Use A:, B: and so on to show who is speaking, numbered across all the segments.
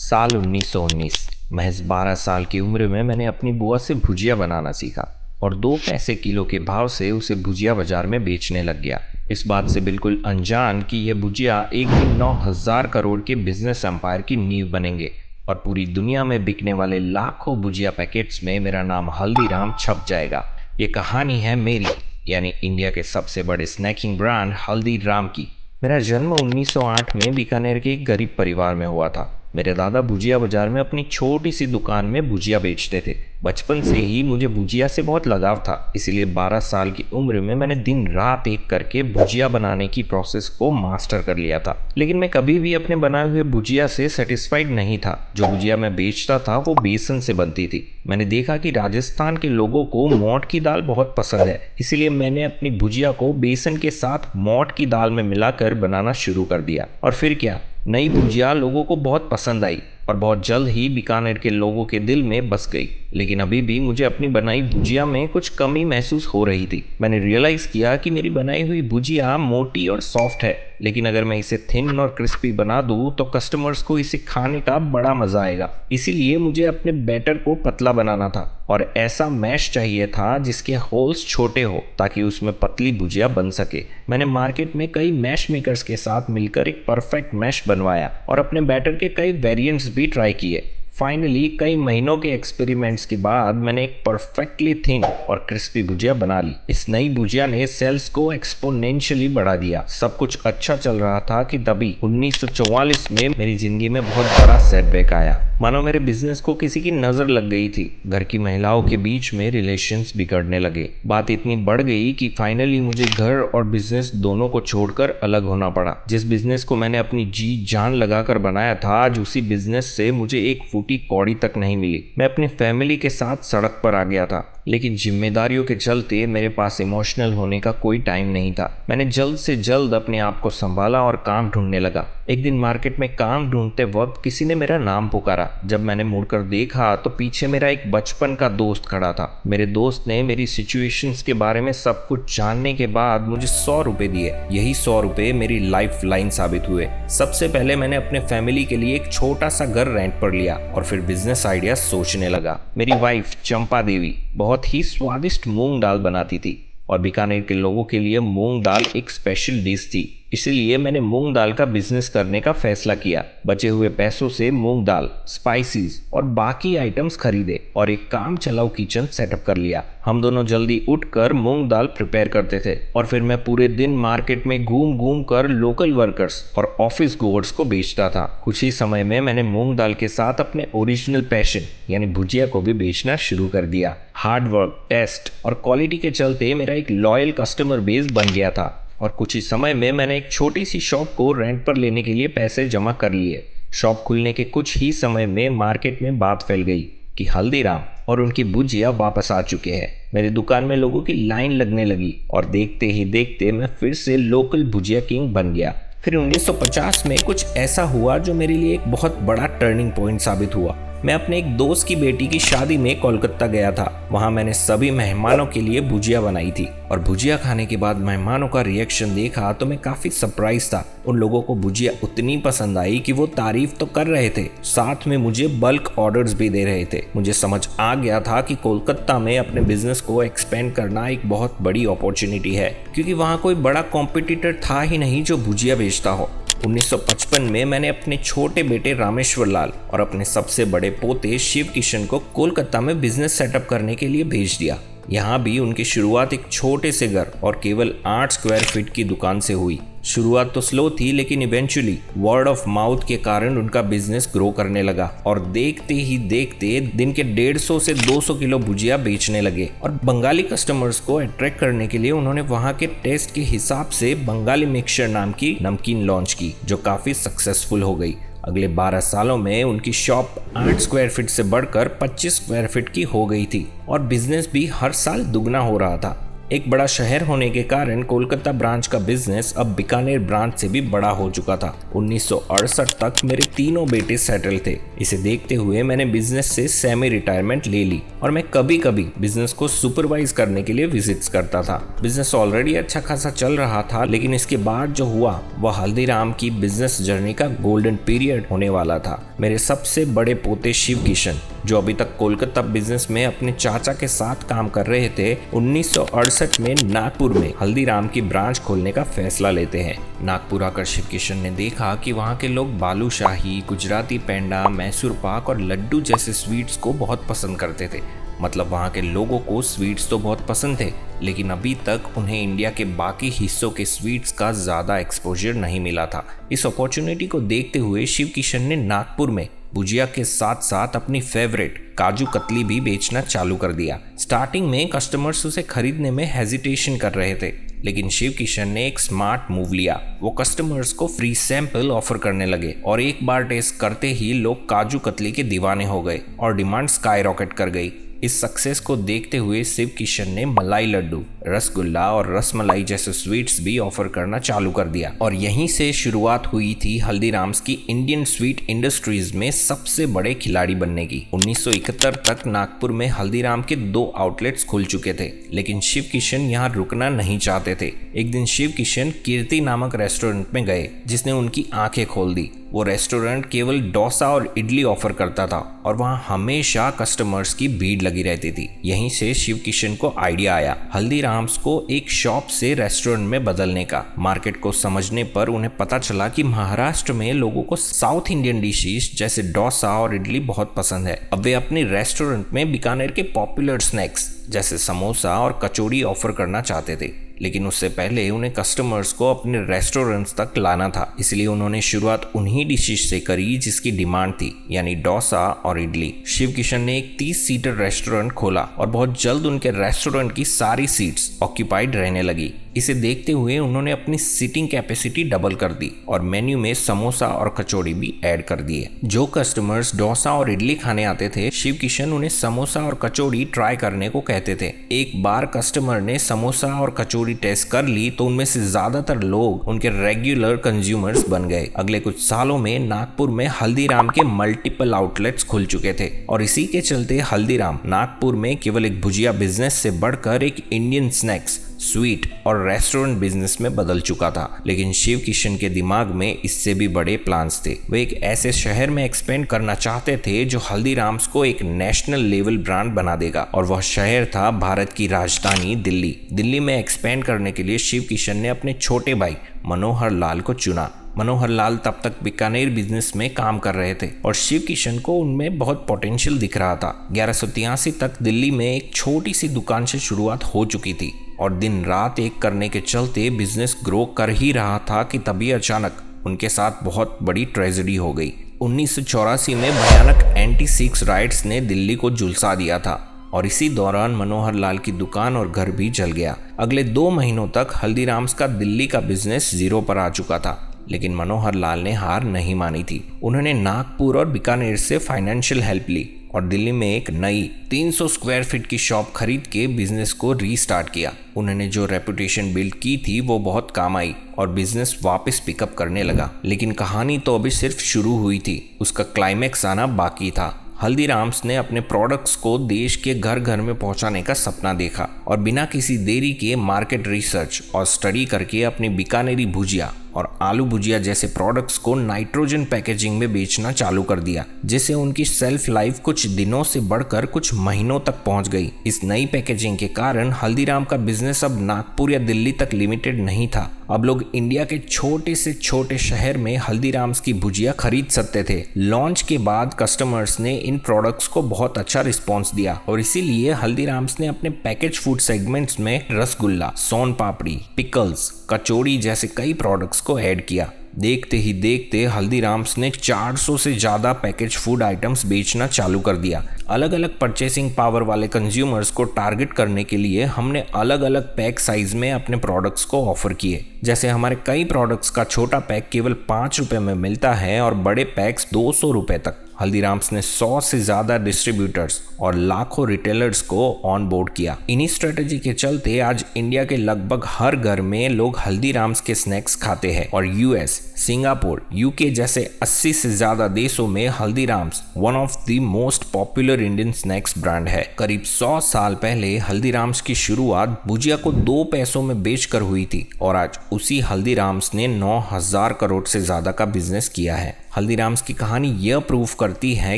A: साल 1919। महज 12 साल की उम्र में मैंने अपनी बुआ से भुजिया बनाना सीखा और 2 पैसे किलो के भाव से उसे भुजिया बाजार में बेचने लग गया। इस बात से बिल्कुल अनजान कि यह भुजिया एक दिन 9,000 करोड़ के बिजनेस एम्पायर की नींव बनेंगे और पूरी दुनिया में बिकने वाले लाखों भुजिया पैकेट्स में मेरा नाम हल्दीराम छप जाएगा। ये कहानी है मेरी, यानी इंडिया के सबसे बड़े स्नैकिंग ब्रांड हल्दीराम की। मेरा जन्म 1908 में बीकानेर के एक गरीब परिवार में हुआ था। मेरे दादा भुजिया बाजार में अपनी छोटी सी दुकान में भुजिया बेचते थे। बचपन से ही मुझे भुजिया से बहुत लगाव था, इसीलिए 12 साल की उम्र में मैंने दिन रात एक करके भुजिया बनाने की प्रोसेस को मास्टर कर लिया था। लेकिन मैं कभी भी अपने बनाए हुए भुजिया से सेटिस्फाइड नहीं था। जो भुजिया मैं बेचता था वो बेसन से बनती थी। मैंने देखा कि राजस्थान के लोगों को मोठ की दाल बहुत पसंद है, इसीलिए मैंने अपनी भुजिया को बेसन के साथ मोठ की दाल में मिलाकर बनाना शुरू कर दिया। और फिर क्या, नई भुजिया लोगों को बहुत पसंद आई और बहुत जल्द ही बीकानेर के लोगों के दिल में बस गई। लेकिन अभी भी मुझे अपनी बनाई भुजिया में कुछ कमी महसूस हो रही थी। मैंने रियलाइज़ किया कि मेरी बनाई हुई भुजिया मोटी और सॉफ्ट है, लेकिन अगर मैं इसे थिन और क्रिस्पी बना दूं तो कस्टमर्स को इसे खाने का बड़ा मज़ा आएगा। इसीलिए मुझे अपने बैटर को पतला बनाना था और ऐसा मैश चाहिए था जिसके होल्स छोटे हो ताकि उसमें पतली भुजिया बन सके। मैंने मार्केट में कई मैश मेकर्स के साथ मिलकर एक परफेक्ट मैश बनवाया और अपने बैटर के कई वेरिएंट्स भी ट्राई किए। फाइनली कई महीनों के एक्सपेरिमेंट्स के बाद मैंने एक परफेक्टली थिन और क्रिस्पी भुजिया बना ली। इस नई भुजिया ने सेल्स को एक्सपोनेंशियली बढ़ा दिया। सब कुछ अच्छा चल रहा था कि तभी 1944 में मेरी जिंदगी में बहुत बड़ा सेटबैक आया। मानो मेरे बिजनेस को किसी की नज़र लग गई थी। घर की महिलाओं के बीच में रिलेशंस बिगड़ने लगे। बात इतनी बढ़ गई कि फाइनली मुझे घर और बिजनेस दोनों को छोड़कर अलग होना पड़ा। जिस बिजनेस को मैंने अपनी जी जान लगाकर बनाया था, आज उसी बिजनेस से मुझे एक फूटी कौड़ी तक नहीं मिली। मैं अपनी फैमिली के साथ सड़क पर आ गया था, लेकिन जिम्मेदारियों के चलते मेरे पास इमोशनल होने का कोई टाइम नहीं था। मैंने जल्द से जल्द अपने आप को संभाला और काम ढूंढने लगा। एक दिन मार्केट में काम ढूंढते वक्त किसी ने मेरा नाम पुकारा। जब मैंने मुड़कर देखा तो पीछे मेरा एक बचपन का दोस्त खड़ा था। मेरे दोस्त ने मेरी सिचुएशंस के बारे में सब कुछ जानने के बाद मुझे 100 रुपए दिए। यही 100 रुपए मेरी लाइफ लाइन साबित हुए। सबसे पहले मैंने अपने फैमिली के लिए एक छोटा सा घर रेंट पर लिया और फिर बिजनेस आइडिया सोचने लगा। मेरी वाइफ चंपा देवी बहुत ही स्वादिष्ट मूंग दाल बनाती थी और बीकानेर के लोगों के लिए मूंग दाल एक स्पेशल डिश थी। इसलिए मैंने मूंग दाल का बिजनेस करने का फैसला किया। बचे हुए पैसों से मूंग दाल, स्पाइसेस और बाकी आइटम्स खरीदे और एक काम चलाऊ किचन सेटअप कर लिया। हम दोनों जल्दी उठकर मूंग दाल प्रिपेयर करते थे और फिर मैं पूरे दिन मार्केट में घूम घूम कर लोकल वर्कर्स और ऑफिस गोअर्स को बेचता था। कुछ ही समय में मैंने मूंग दाल के साथ अपने ओरिजिनल पैशन यानी भुजिया को भी बेचना शुरू कर दिया। हार्ड वर्क, टेस्ट और क्वालिटी के चलते मेरा एक लॉयल कस्टमर बेस बन गया था और कुछ ही समय में मैंने एक छोटी सी शॉप को रेंट पर लेने के लिए पैसे जमा कर लिए। शॉप खुलने के कुछ ही समय में मार्केट में बात फैल गई कि हल्दीराम और उनकी भुजिया वापस आ चुके हैं। मेरी दुकान में लोगों की लाइन लगने लगी और देखते ही देखते मैं फिर से लोकल भुजिया किंग बन गया। फिर 1950 में कुछ ऐसा हुआ जो मेरे लिए एक बहुत बड़ा टर्निंग पॉइंट साबित हुआ। मैं अपने एक दोस्त की बेटी की शादी में कोलकाता गया था। वहां मैंने सभी मेहमानों के लिए भुजिया बनाई थी और भुजिया खाने के बाद मेहमानों का रिएक्शन देखा तो मैं काफी सरप्राइज था। उन लोगों को भुजिया उतनी पसंद आई कि वो तारीफ तो कर रहे थे, साथ में मुझे बल्क ऑर्डर्स भी दे रहे थे। मुझे समझ आ गया था कि कोलकाता में अपने बिजनेस को एक्सपेंड करना एक बहुत बड़ी अपॉर्चुनिटी है, क्योंकि वहाँ कोई बड़ा कॉम्पिटिटर था ही नहीं जो भुजिया बेचता हो। 1955 में मैंने अपने छोटे बेटे रामेश्वर लाल और अपने सबसे बड़े पोते शिव किशन को कोलकाता में बिजनेस सेटअप करने के लिए भेज दिया। यहाँ भी उनकी शुरुआत एक छोटे से घर और केवल 8 स्क्वायर फीट की दुकान से हुई। शुरुआत तो स्लो थी, लेकिन इवेंचुअली वर्ड ऑफ माउथ के कारण उनका बिजनेस ग्रो करने लगा और देखते ही देखते दिन के 150 से 200 किलो भुजिया बेचने लगे। और बंगाली कस्टमर्स को अट्रैक्ट करने के लिए उन्होंने वहाँ के टेस्ट के हिसाब से बंगाली मिक्सचर नाम की नमकीन लॉन्च की, जो काफ़ी सक्सेसफुल हो गई। अगले 12 सालों में उनकी शॉप 8 स्क्वायर फीट से बढ़कर 25 स्क्वायर फीट की हो गई थी और बिजनेस भी हर साल दुगना हो रहा था। एक बड़ा शहर होने के कारण कोलकाता ब्रांच का बिजनेस अब बीकानेर ब्रांच से भी बड़ा हो चुका था। 1968 तक मेरे तीनों बेटे सेटल थे। इसे देखते हुए मैंने बिजनेस से सेमी रिटायरमेंट ले ली और मैं कभी कभी बिजनेस को सुपरवाइज करने के लिए विजिट्स करता था। बिजनेस ऑलरेडी अच्छा खासा चल रहा था, लेकिन इसके बाद जो हुआ वह हल्दीराम की बिजनेस जर्नी का गोल्डन पीरियड होने वाला था। मेरे सबसे बड़े पोते शिव किशन, जो अभी तक कोलकाता बिजनेस में अपने चाचा के साथ काम कर रहे थे, 1968 में नागपुर में हल्दीराम की ब्रांच खोलने का फैसला लेते हैं। नागपुर आकर शिव किशन ने देखा कि वहाँ के लोग बालूशाही, गुजराती पेंडा, मैसूर पाक और लड्डू जैसे स्वीट्स को बहुत पसंद करते थे। मतलब वहाँ के लोगों को स्वीट्स तो बहुत पसंद थे, लेकिन अभी तक उन्हें इंडिया के बाकी हिस्सों के स्वीट्स का ज़्यादा एक्सपोजर नहीं मिला था। इस अपॉर्चुनिटी को देखते हुए शिव किशन ने नागपुर में भुजिया के साथ साथ अपनी फेवरेट काजू कतली भी बेचना चालू कर दिया। स्टार्टिंग में कस्टमर्स उसे खरीदने में हेजिटेशन कर रहे थे, लेकिन शिव किशन ने एक स्मार्ट मूव लिया। वो कस्टमर्स को फ्री सैंपल ऑफर करने लगे और एक बार टेस्ट करते ही लोग काजू कतली के दीवाने हो गए और डिमांड स्काई रॉकेट कर गई। इस सक्सेस को देखते हुए शिव किशन ने मलाई लड्डू, रसगुल्ला और रसमलाई जैसे स्वीट्स भी ऑफर करना चालू कर दिया और यहीं से शुरुआत हुई थी हल्दीराम्स की इंडियन स्वीट इंडस्ट्रीज में सबसे बड़े खिलाड़ी बनने की। 1971 तक नागपुर में हल्दीराम के 2 आउटलेट्स खुल चुके थे, लेकिन शिव किशन यहाँ रुकना नहीं चाहते थे। एक दिन शिव किशन कीर्ति नामक रेस्टोरेंट में गए, जिसने उनकी आंखें खोल दी। वो रेस्टोरेंट केवल डोसा और इडली ऑफर करता था और वहाँ हमेशा कस्टमर्स की भीड़ लगी रहती थी। यहीं से शिव किशन को आइडिया आया हल्दीराम्स को एक शॉप से रेस्टोरेंट में बदलने का। मार्केट को समझने पर उन्हें पता चला कि महाराष्ट्र में लोगों को साउथ इंडियन डिशेस जैसे डोसा और इडली बहुत पसंद है। अब वे अपने रेस्टोरेंट में बीकानेर के पॉपुलर स्नैक्स जैसे समोसा और कचौड़ी ऑफर करना चाहते थे, लेकिन उससे पहले उन्हें कस्टमर्स को अपने रेस्टोरेंट्स तक लाना था। इसलिए उन्होंने शुरुआत उन्हीं डिशेस से करी जिसकी डिमांड थी, यानी डोसा और इडली। शिव किशन ने एक 30 सीटर रेस्टोरेंट खोला और बहुत जल्द उनके रेस्टोरेंट की सारी सीट्स ऑक्यूपाइड रहने लगी। इसे देखते हुए उन्होंने अपनी सीटिंग कैपेसिटी डबल कर दी और मेन्यू में समोसा और कचौड़ी भी ऐड कर दिए। जो कस्टमर्स डोसा और इडली खाने आते थे, शिव किशन उन्हें समोसा और कचौड़ी ट्राई करने को कहते थे। एक बार कस्टमर ने समोसा और कचौड़ी टेस्ट कर ली तो उनमें से ज्यादातर लोग उनके रेगुलर कंज्यूमर्स बन गए। अगले कुछ सालों में नागपुर में हल्दीराम के मल्टीपल आउटलेट्स खुल चुके थे और इसी के चलते हल्दीराम नागपुर में केवल एक भुजिया बिजनेस से बढ़कर एक इंडियन स्नैक्स, स्वीट और रेस्टोरेंट बिजनेस में बदल चुका था। लेकिन शिव किशन के दिमाग में इससे भी बड़े प्लान्स थे। वे एक ऐसे शहर में एक्सपेंड करना चाहते थे जो हल्दीराम्स को एक नेशनल लेवल ब्रांड बना देगा, और वह शहर था भारत की राजधानी दिल्ली। दिल्ली में एक्सपेंड करने के लिए शिव किशन ने अपने छोटे भाई मनोहर लाल को चुना। मनोहर लाल तब तक बीकानेर बिजनेस में काम कर रहे थे और शिव किशन को उनमें बहुत पोटेंशियल दिख रहा था। 1183 तक दिल्ली में एक छोटी सी दुकान से शुरुआत हो चुकी थी और दिन रात एक करने के चलते बिजनेस ग्रो कर ही रहा था कि तभी अचानक उनके साथ बहुत बड़ी ट्रेजेडी हो गई। 1984 में भयानक एंटी सिख राइट्स ने दिल्ली को झुलसा दिया था और इसी दौरान मनोहर लाल की दुकान और घर भी जल गया। अगले 2 महीनों तक हल्दीराम्स का दिल्ली का बिजनेस जीरो पर आ चुका था, लेकिन मनोहर लाल ने हार नहीं मानी थी। उन्होंने नागपुर और बीकानेर से फाइनेंशियल हेल्प ली और दिल्ली में एक नई 300 स्क्वायर फीट की शॉप खरीद के बिजनेस को रीस्टार्ट किया। उन्होंने जो रेपुटेशन बिल्ड की थी वो बहुत काम आई और बिजनेस वापस पिकअप करने लगा। लेकिन कहानी तो अभी सिर्फ शुरू हुई थी, उसका क्लाइमैक्स आना बाकी था। हल्दीराम्स ने अपने प्रोडक्ट्स को देश के घर घर में पहुंचाने का सपना देखा और बिना किसी देरी के मार्केट रिसर्च और स्टडी करके अपनी बीकानेरी भुजिया और आलू भुजिया जैसे प्रोडक्ट्स को नाइट्रोजन पैकेजिंग में बेचना चालू कर दिया, जिससे उनकी सेल्फ लाइफ कुछ दिनों से बढ़कर कुछ महीनों तक पहुंच गई। इस नई पैकेजिंग के कारण हल्दीराम का बिजनेस अब नागपुर या दिल्ली तक लिमिटेड नहीं था। अब लोग इंडिया के छोटे से छोटे शहर में हल्दीराम्स की भुजिया खरीद सकते थे। लॉन्च के बाद कस्टमर्स ने इन प्रोडक्ट्स को बहुत अच्छा रिस्पॉन्स दिया और इसीलिए हल्दीराम्स ने अपने पैकेज फूड सेगमेंट्स में रसगुल्ला, सोन पापड़ी, पिकल्स, कचौड़ी जैसे कई प्रोडक्ट्स को ऐड किया। देखते ही देखते हल्दीराम्स ने 400 से ज़्यादा पैकेज फूड आइटम्स बेचना चालू कर दिया। अलग अलग परचेसिंग पावर वाले कंज्यूमर्स को टारगेट करने के लिए हमने अलग अलग पैक साइज में अपने प्रोडक्ट्स को ऑफर किए। जैसे हमारे कई प्रोडक्ट्स का छोटा पैक केवल 5 रुपए में मिलता है और बड़े पैक्स 200 रुपए तक। हल्दीराम्स ने 100 से ज्यादा डिस्ट्रीब्यूटर्स और लाखों रिटेलर्स को ऑन बोर्ड किया। इन्हीं स्ट्रेटेजी के चलते आज इंडिया के लगभग हर घर में लोग हल्दीराम्स के स्नैक्स खाते हैं और यूएस, सिंगापुर, यूके जैसे 80 से ज्यादा देशों में Haldiram's one of the most popular Indian snacks brand है। करीब 100 साल पहले हल्दीराम्स की शुरुआत भुजिया को 2 पैसों में बेचकर हुई थी और आज उसी हल्दीराम्स ने 9,000 करोड़ से ज्यादा का बिजनेस किया है। हल्दीराम्स की कहानी यह प्रूव करती है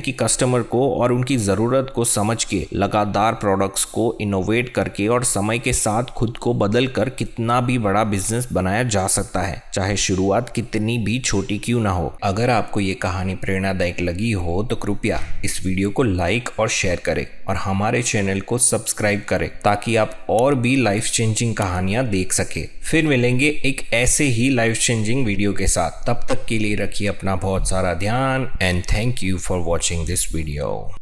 A: कि कस्टमर को और उनकी ज़रूरत को समझ के लगातार प्रोडक्ट्स को इनोवेट करके और समय के साथ खुद को बदल कर कितना भी बड़ा बिजनेस बनाया जा सकता है, चाहे शुरुआत कितनी भी छोटी क्यों ना हो। अगर आपको ये कहानी प्रेरणादायक लगी हो तो कृपया इस वीडियो को लाइक और शेयर करें और हमारे चैनल को सब्सक्राइब करें ताकि आप और भी लाइफ चेंजिंग कहानियां देख सके। फिर मिलेंगे एक ऐसे ही लाइफ चेंजिंग वीडियो के साथ। तब तक के लिए रखिए अपना बहुत सारा ध्यान and thank you for watching this video.